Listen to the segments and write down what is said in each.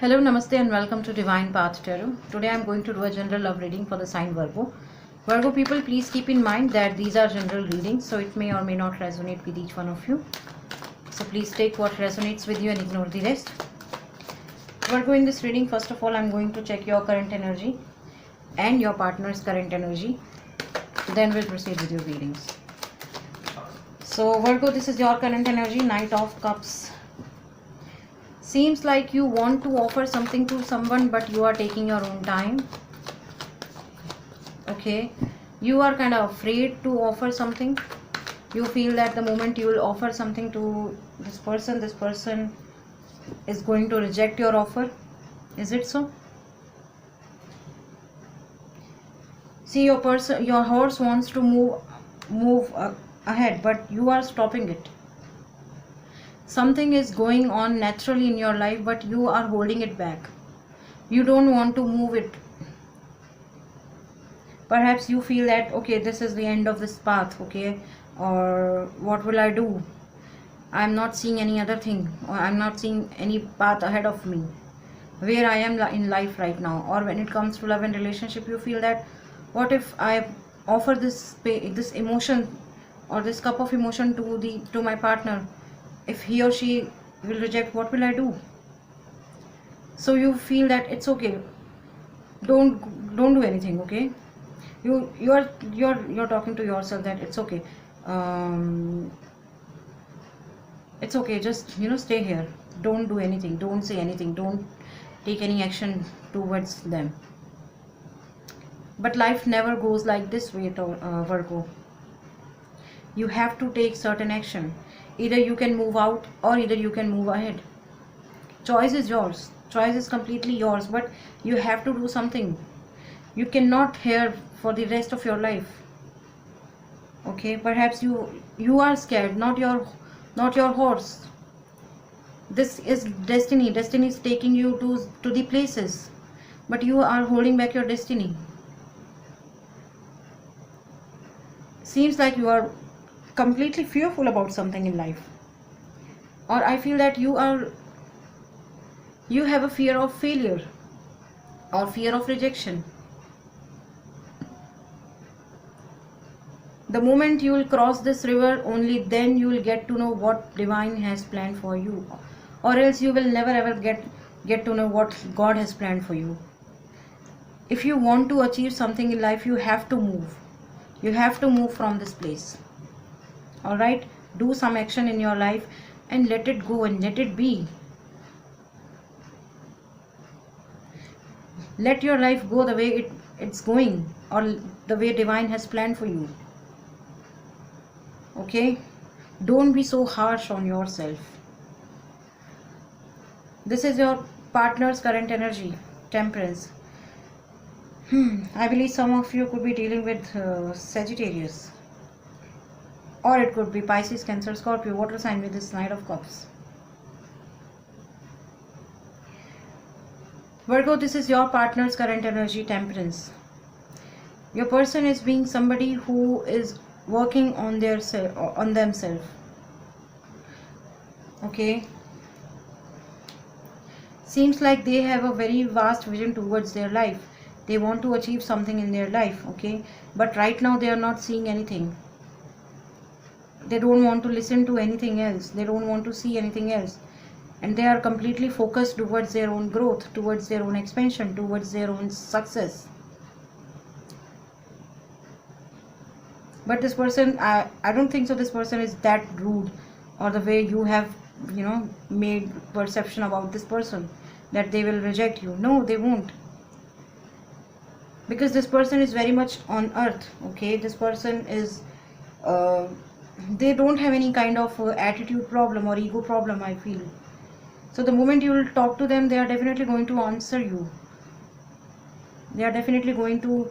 Hello, Namaste, and welcome to Divine Path Tarot. Today I am going to do a general love reading for the sign Virgo. Virgo people, please keep in mind that these are general readings, so it may or may not resonate with each one of you. So please take what resonates with you and ignore the rest. Virgo, in this reading, first of all, I am going to check your current energy and your partner's current energy. Then we'll proceed with your readings. So Virgo, this is your current energy, Knight of Cups. Seems like you want to offer something to someone, but you are taking your own time. Okay, you are kind of afraid to offer something. You feel that the moment you will offer something to this person is going to reject your offer. Is it so? See, your horse wants to move ahead, but you are stopping it. Something is going on naturally in your life, but you are holding it back. You don't want to move it. Perhaps you feel that, okay, this is the end of this path, okay, or what will I do? I'm not seeing any other thing, or I'm not seeing any path ahead of me, where I am in life right now. Or when it comes to love and relationship, you feel that, what if I offer this emotion or this cup of emotion to my partner? If he or she will reject, what will I do? So you feel that it's okay. Don't do anything, okay? You're talking to yourself that it's okay. It's okay. Just stay here. Don't do anything. Don't say anything. Don't take any action towards them. But life never goes like this way, Virgo. You have to take certain action. Either you can move out or either you can move ahead. Choice is yours. Choice is completely yours, but you have to do something. You cannot hear for the rest of your life. Okay, perhaps you are scared, not your horse. This is destiny. Destiny is taking you to the places, but you are holding back your destiny. Seems like you are completely fearful about something in life, or I feel that you have a fear of failure or fear of rejection. The moment you will cross this river, only then you will get to know what divine has planned for you, or else you will never ever get to know what God has planned for you. If you want to achieve something in life, you have to move from this place. All right, do some action in your life and let it go and let it be. Let your life go the way it's going, or the way divine has planned for you. Okay, don't be so harsh on yourself. This is your partner's current energy, Temperance. I believe some of you could be dealing with Sagittarius, or it could be Pisces, Cancer, Scorpio, water sign with this Knight of Cups. Virgo, this is your partner's current energy, Temperance. Your person is being somebody who is working on themselves. Okay, seems like they have a very vast vision towards their life. They want to achieve something in their life, okay, but right now they are not seeing anything. They don't want to listen to anything else. They don't want to see anything else, and they are completely focused towards their own growth, towards their own expansion, towards their own success. But this person, I don't think so this person is that rude, or the way you have made perception about this person, that they will reject you. No, they won't, because this person is very much on earth. Okay, this person is they don't have any kind of attitude problem or ego problem, I feel. So the moment you will talk to them, they are definitely going to answer you. They are definitely going to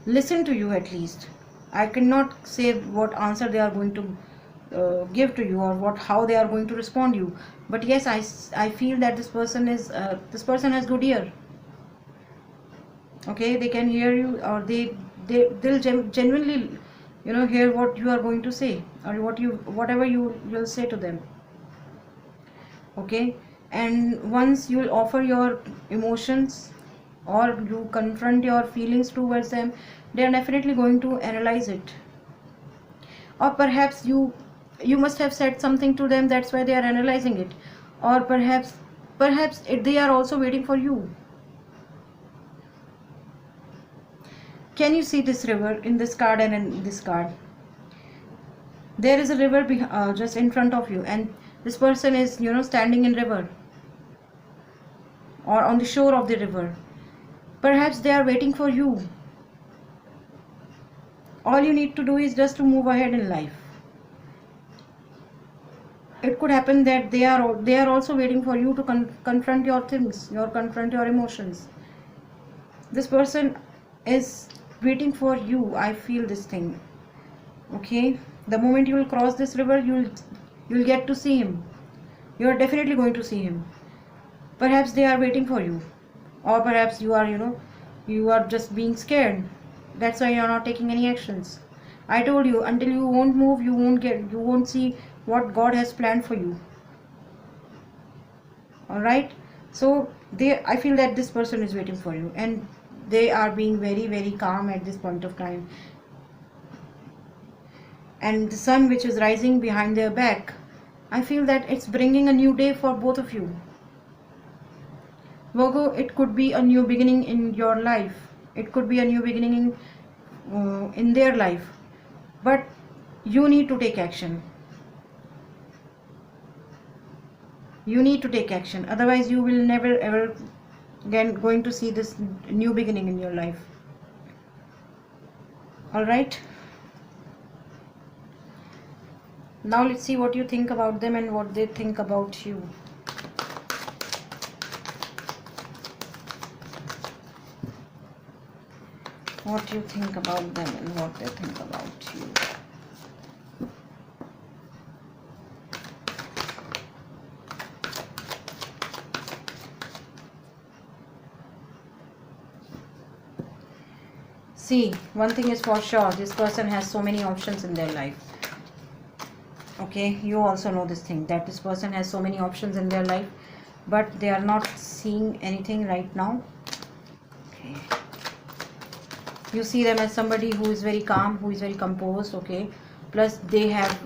listen to you. At least I cannot say what answer they are going to give to you, or how they are going to respond you, but yes, I feel that this person has good ear. Okay, they can hear you, or they'll genuinely hear what you are going to say, or whatever you will say to them. Okay, and once you'll offer your emotions or you confront your feelings towards them, they are definitely going to analyze it. Or perhaps you must have said something to them, that's why they are analyzing it. Or perhaps they are also waiting for you. Can you see this river in this card and in this card? There is a river just in front of you, and this person is standing in river or on the shore of the river. Perhaps they are waiting for you. All you need to do is just to move ahead in life. It could happen that they are also waiting for you to confront your things, confront your emotions. This person is waiting for you. I feel this thing. Okay, the moment you will cross this river, you'll get to see him. You are definitely going to see him. Perhaps they are waiting for you, or perhaps you are you are just being scared. That's why you are not taking any actions. I told you, until you won't move, you won't see what God has planned for you. All right, so I feel that this person is waiting for you, and they are being very, very calm at this point of time. And the sun which is rising behind their back, I feel that it's bringing a new day for both of you. Virgo, it could be a new beginning in your life. It could be a new beginning in their life. But you need to take action. You need to take action. Otherwise, you will never ever again going to see this new beginning in your life. Alright. Now let's see what you think about them and what they think about you. What you think about them and what they think about you. See, one thing is for sure, this person has so many options in their life. Okay, you also know this thing, that this person has so many options in their life, but they are not seeing anything right now. Okay. You see them as somebody who is very calm, who is very composed. Okay, plus they have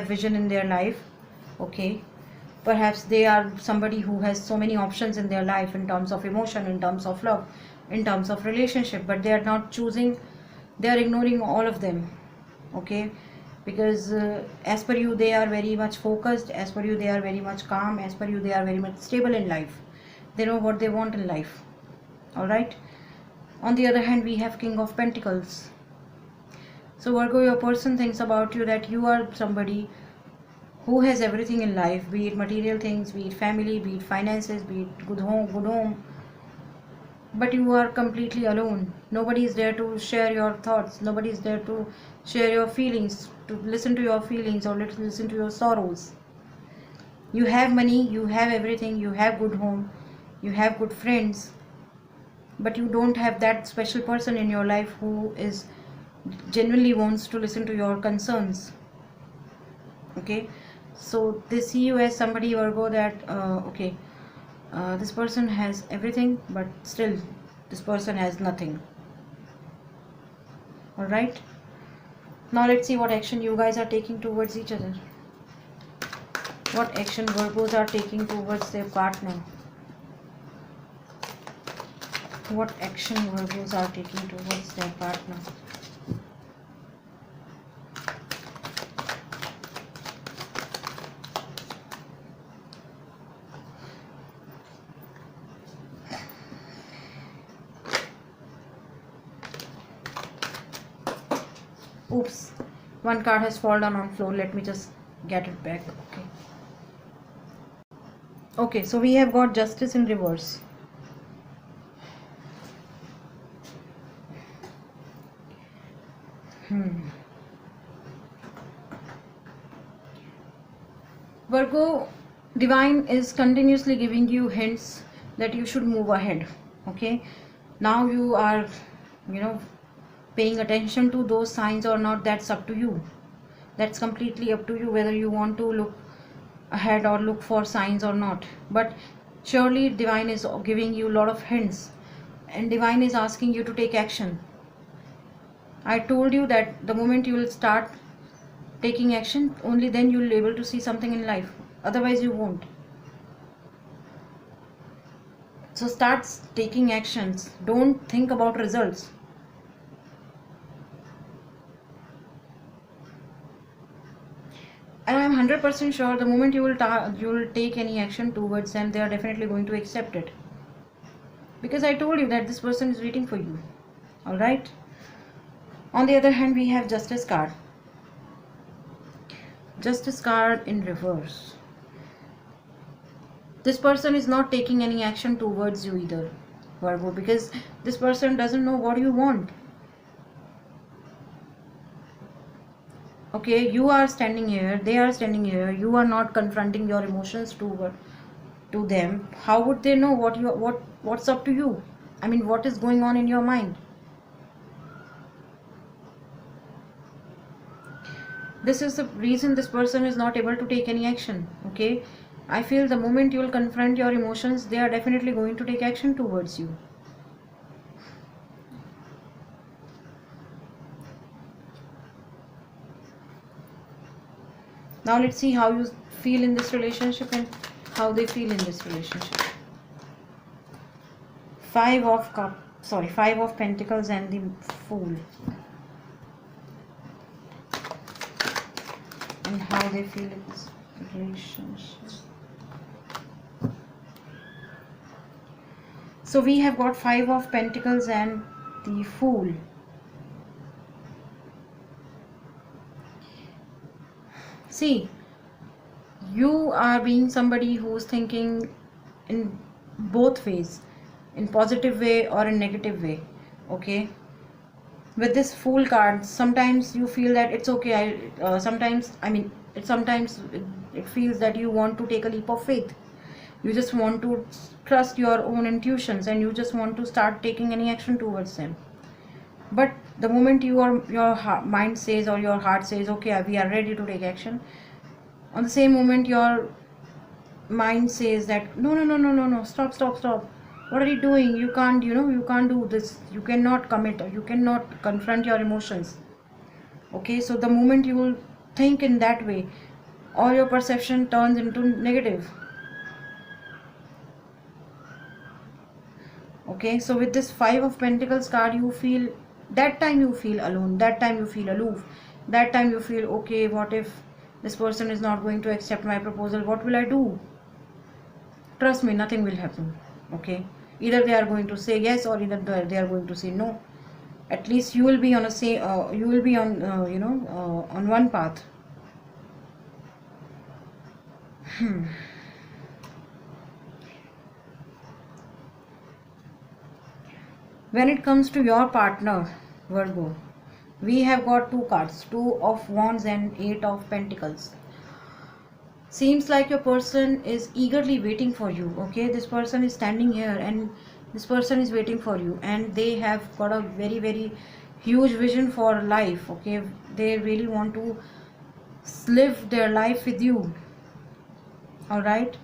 vision in their life. Okay, perhaps they are somebody who has so many options in their life in terms of emotion, in terms of love, in terms of relationship, but they are not choosing, they are ignoring all of them. Okay, because as per you they are very much focused, as per you they are very much calm, as per you they are very much stable in life. They know what they want in life. All right. On the other hand, we have King of Pentacles. So Virgo, your person thinks about you that you are somebody who has everything in life, be it material things, be it family, be it finances, be it good home, but you are completely alone. Nobody is there to share your thoughts, nobody is there to share your feelings, to listen to your feelings or listen to your sorrows. You have money, you have everything, you have good home, you have good friends, but you don't have that special person in your life who is genuinely wants to listen to your concerns. Okay, so they see you as somebody, Virgo, that this person has everything, but still this person has nothing. All right, now let's see what action you guys are taking towards each other. What action Virgos are taking towards their partner. What action Virgos are taking towards their partner. Oops, one card has fallen on floor. Let me just get it back. Okay, so we have got Justice in reverse. Virgo, Divine is continuously giving you hints that you should move ahead. Okay, now you are paying attention to those signs or not, that's up to you. That's completely up to you whether you want to look ahead or look for signs or not, but surely divine is giving you a lot of hints, and divine is asking you to take action. I told you that the moment you will start taking action, only then you will be able to see something in life, otherwise you won't. So start taking actions, don't think about results. And I am 100% sure the moment you will take any action towards them, they are definitely going to accept it, because I told you that this person is waiting for you. All right. On the other hand, we have Justice card. Justice card in reverse. This person is not taking any action towards you either, Virgo, because this person doesn't know what you want. Okay, you are standing here, they are standing here, you are not confronting your emotions to them. How would they know what's up to you? I mean, what is going on in your mind? This is the reason this person is not able to take any action. Okay, I feel the moment you will confront your emotions, they are definitely going to take action towards you. Now let's see how you feel in this relationship and how they feel in this relationship. Five of Pentacles and the Fool. And how they feel in this relationship. So we have got Five of Pentacles and the Fool. See, you are being somebody who's thinking in both ways, in positive way or in negative way. Okay, with this Fool card, sometimes you feel that it's okay. Sometimes it feels that you want to take a leap of faith. You just want to trust your own intuitions and you just want to start taking any action towards them. But the moment your mind says or your heart says, okay, we are ready to take action, on the same moment your mind says that no, stop, what are you doing? You can't, you can't do this, you cannot commit, or you cannot confront your emotions. Okay, so the moment you will think in that way, all your perception turns into negative. Okay, so with this Five of Pentacles card, you feel alone, that time you feel aloof, that time you feel, okay, what if this person is not going to accept my proposal? What will I do? Trust me, nothing will happen. Okay, either they are going to say yes or either they are going to say no. At least you will be on on one path. When it comes to your partner, Virgo, we have got two cards, Two of Wands and Eight of Pentacles. Seems like your person is eagerly waiting for you. Okay, this person is standing here and this person is waiting for you, and they have got a very, very huge vision for life. Okay, they really want to live their life with you. All right,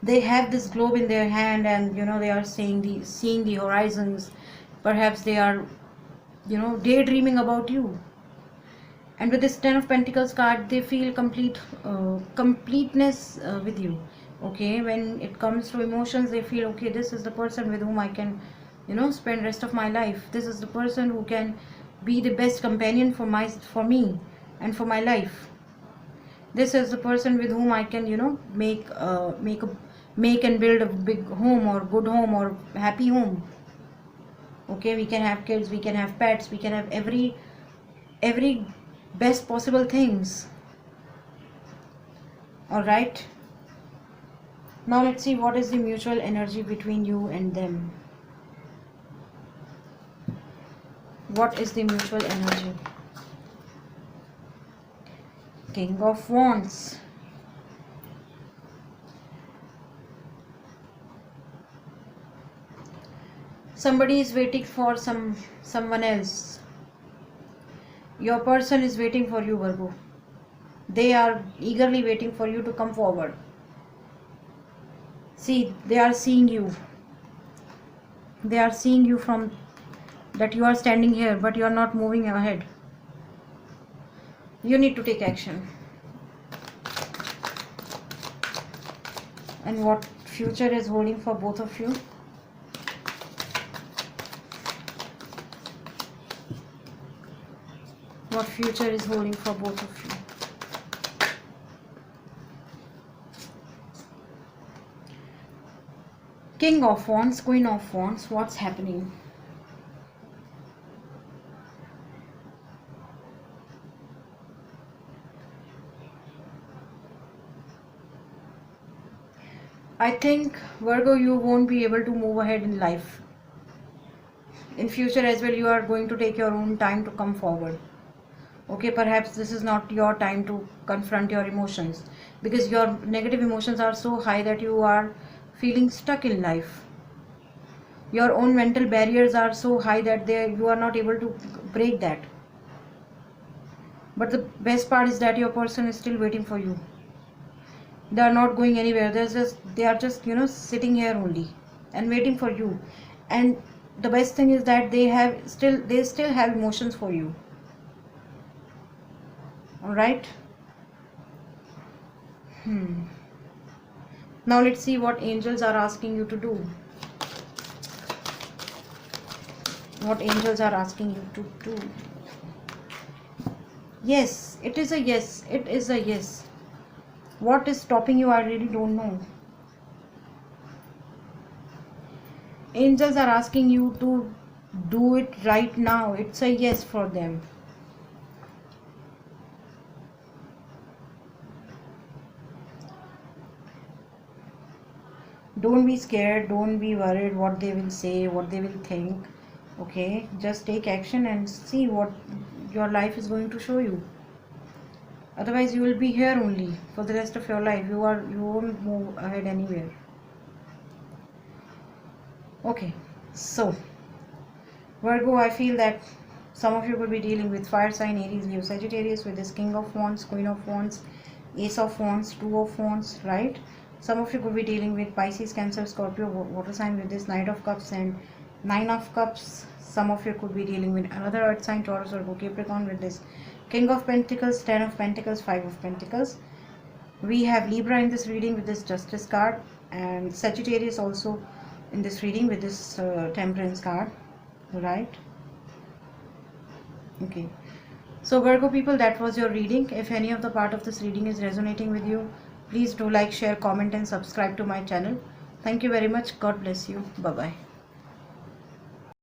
they have this globe in their hand, and they are seeing the horizons. Perhaps they are daydreaming about you. And with this Ten of Pentacles card, they feel completeness with you. Okay, when it comes to emotions, they feel, okay, this is the person with whom I can spend rest of my life. This is the person who can be the best companion for me and for my life. This is the person with whom I can make and build a big home or good home or happy home. Okay, we can have kids, we can have pets, we can have every best possible things. All right, now let's see what is the mutual energy between you and them. What is the mutual energy? King of Wands. Somebody is waiting for someone else. Your person is waiting for you, Virgo. They are eagerly waiting for you to come forward. See, they are seeing you. They are seeing you from that you are standing here, but you are not moving ahead. You need to take action. And what future is holding for both of you? What future is holding for both of you? King of Wands, Queen of Wands, what's happening? I think, Virgo, you won't be able to move ahead in life. In future as well, you are going to take your own time to come forward. Okay, perhaps this is not your time to confront your emotions, because your negative emotions are so high that you are feeling stuck in life. Your own mental barriers are so high that you are not able to break that. But the best part is that your person is still waiting for you. They are not going anywhere. They are just sitting here only and waiting for you. And the best thing is that they still have emotions for you. All right. Now let's see what angels are asking you to do. What angels are asking you to do. Yes, it is a yes. It is a yes. What is stopping you? I really don't know. Angels are asking you to do it right now. It's a yes for them. Don't be scared. Don't be worried what they will say, what they will think. Okay, just take action and see what your life is going to show you. Otherwise you will be here only for the rest of your life. You won't move ahead anywhere. Okay, so Virgo, I feel that some of you will be dealing with fire sign, Aries, Leo, Sagittarius, with this King of Wands, Queen of Wands, Ace of Wands, Two of Wands, right? Some of you could be dealing with Pisces, Cancer, Scorpio, water sign, with this Knight of Cups and Nine of Cups. Some of you could be dealing with another earth sign, Taurus or Capricorn, with this King of Pentacles, Ten of Pentacles, Five of Pentacles. We have Libra in this reading with this Justice card, and Sagittarius also in this reading with this Temperance card, right? Okay, so Virgo people, that was your reading. If any of the part of this reading is resonating with you, please do like, share, comment and subscribe to my channel. Thank you very much. God bless you. Bye bye.